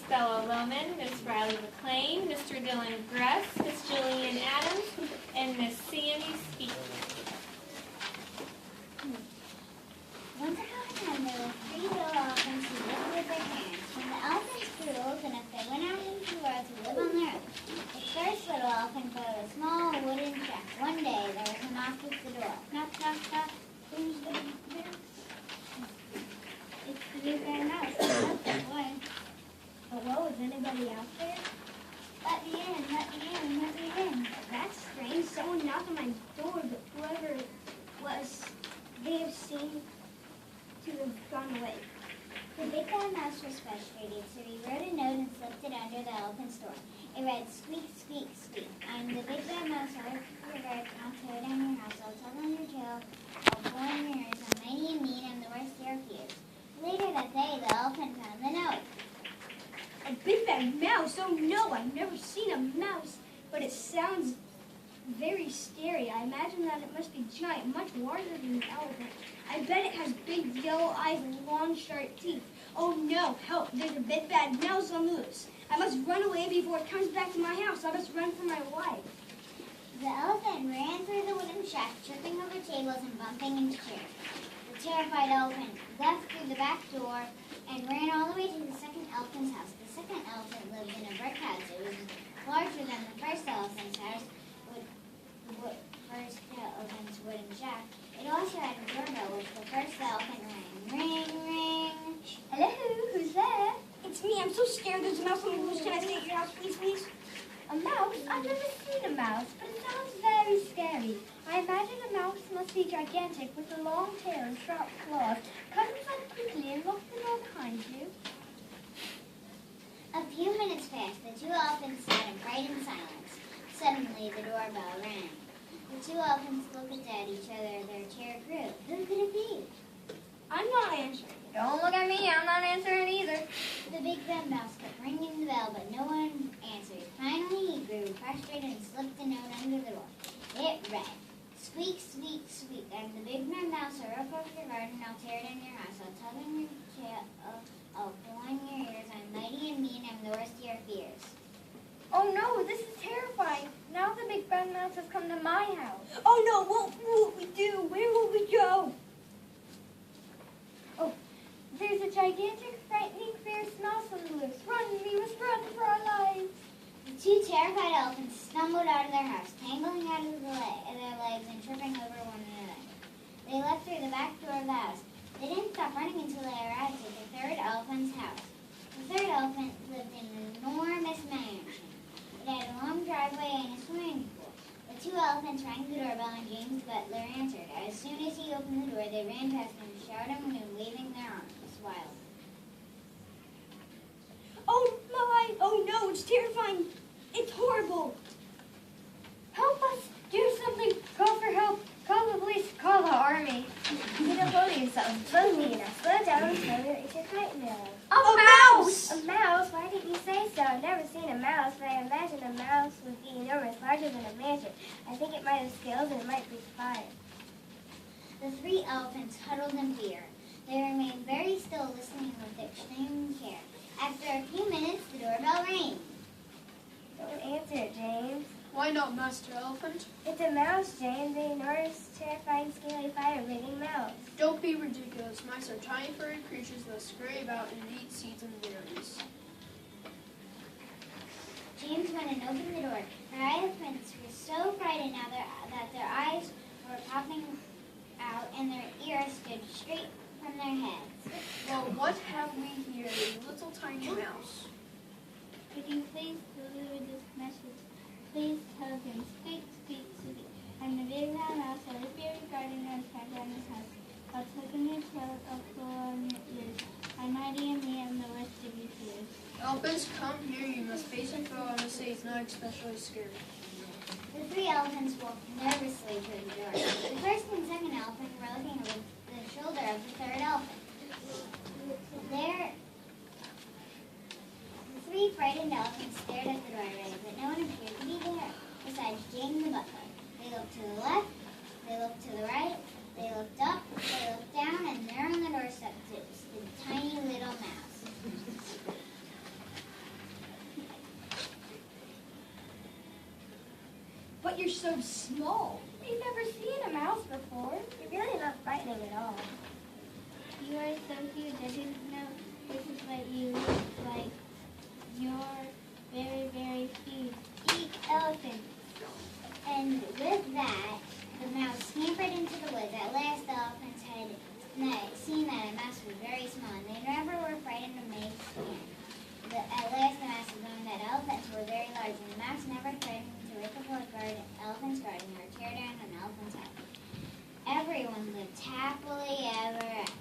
Bella Lohman, Miss Riley McLean, Mr. Dylan Gress, Miss Jillian Adams, and Miss Sandy Speak. Once upon a time, there were 3 little elephants who lived with their parents. When the elephants grew old enough, they went out into the world to live on their own. The first little elephant built a small wooden shack. One day, there was a knock at the door. Knock, knock, knock. Who's there? It's the big red mouse. That's the boy. Hello, is anybody out there? Let me in, let me in, let me in. That's strange. Someone knocked on my door, but whoever it was, they have seen to have gone away. The big brown mouse was frustrated, so he wrote a note and slipped it under the elephant's door. It read, squeak, squeak, squeak. I'm the big brown mouse, I'll regard, I'll tear down your house, I'll tug on your tail, I'll pull on your ears, I'm mighty and mean, I'm the worst of your fears. Later that day, the elephant found the note. A big bad mouse? Oh no, I've never seen a mouse, but it sounds very scary. I imagine that it must be giant, much larger than an elephant. I bet it has big yellow eyes and long sharp teeth. Oh no, help, there's a big bad mouse on the loose. I must run away before it comes back to my house. I must run for my life. The elephant ran through the wooden shack, tripping over tables and bumping into chairs. The terrified elephant left through the back door and ran all the way to the second elephant's house. The second elephant lived in a brick house. It was larger than the first elephant's house, first elephant's wooden shack. It also had a doorbell, which the first elephant rang. Ring, ring. Hello, who's there? It's me. I'm so scared. There's a mouse on the loose. Can I stay at your house, please, please? A mouse? I've never seen a mouse, but it sounds very scary. I imagine a mouse must be gigantic with a long tail and sharp claws. Come inside quickly and lock the door behind you. A few minutes passed. The 2 elephants sat in frightened silence. Suddenly, the doorbell rang. The 2 elephants looked at each other. Their terror grew. Who could it be? I'm not answering. Don't look at me. I'm not answering either. The big red mouse kept ringing the bell, but no one answered. Finally, he grew frustrated and slipped a note under the door. It read, squeak, squeak, squeak. I'm the big red mouse. I'll rip off your garden. I'll tear down your house. I'll tug on your tail. I'll pull on your ears. I'm mighty and mean. I'm the worst of your fears. Oh no, this is terrifying. Now the big brown mouse has come to my house. Oh no, what will we do? Where will we go? Oh, there's a gigantic, frightening, fierce mouse on the loose. Run, we must run for our lives. The 2 terrified elephants stumbled out of their house, tangling out of their legs and tripping over one another. They left through the back door of the house. They didn't stop running until they arrived at the 3rd elephant's house. The 3rd elephant lived in an enormous mansion. It had a long driveway and a swimming pool. The 2 elephants rang the doorbell and James Butler answered. As soon as he opened the door, they ran past him, shouting and waving their arms wildly. Oh my! Oh no, it's terrifying! It's horrible! Help us! Do something! Call for help! Call the police! Call the army! You don't believe yourself. Believe me now. Slow down and tell me it's a nightmare. A mouse! A mouse? Why did you say so? I've never seen a mouse, but I imagine a mouse would be enormous, larger than a mansion. I think it might have scales and it might be fire. The 3 elephants huddled in fear. They remained very still, listening with extreme care. After a few minutes, the doorbell rang. Don't answer it, James. Why not, Master Elephant? It's a mouse, James. The enormous, terrifying, scaly, fire-breathing mouse. Don't be ridiculous. Mice are tiny furry creatures that scurry about and eat seeds and berries. James went and opened the door. The elephants were so frightened now that their eyes were popping out and their ears stood straight from their heads. Well, what have we here? A little tiny mouse. Could you please deliver this message? Please tell him, squeak, squeak, squeak. I'm the big brown mouse. I live here regarding us, I've done this house. I'll tuck in your tail, I'll pull on your ears. I'm mighty and me, I'm the worst of your fears. Elephants, come here. You must face and foe. I must say it's not especially scary. The 3 elephants walked nervously to the door. The first and second elephant were looking over the shoulder of the 3rd elephant. The 3 frightened elephants stared at the doorway, but no one appeared to be there, besides James the butler. They looked to the left, they looked to the right, they looked up, they looked down, and there on the doorstep stood a tiny little mouse. But you're so small. You've never seen a mouse before. You're really not frightening at all. You are so huge. I didn't know this is what you look like. You're very, very huge. Eat elephant. And with that, the mouse scampered into the woods. At last, the elephants had seen that a mouse was very small, and they never were frightened of mice again. At last, the mouse learned that elephants were very large, and the mouse never threatened to rip apart elephant's garden or tear down an elephant's house. Everyone lived happily ever after.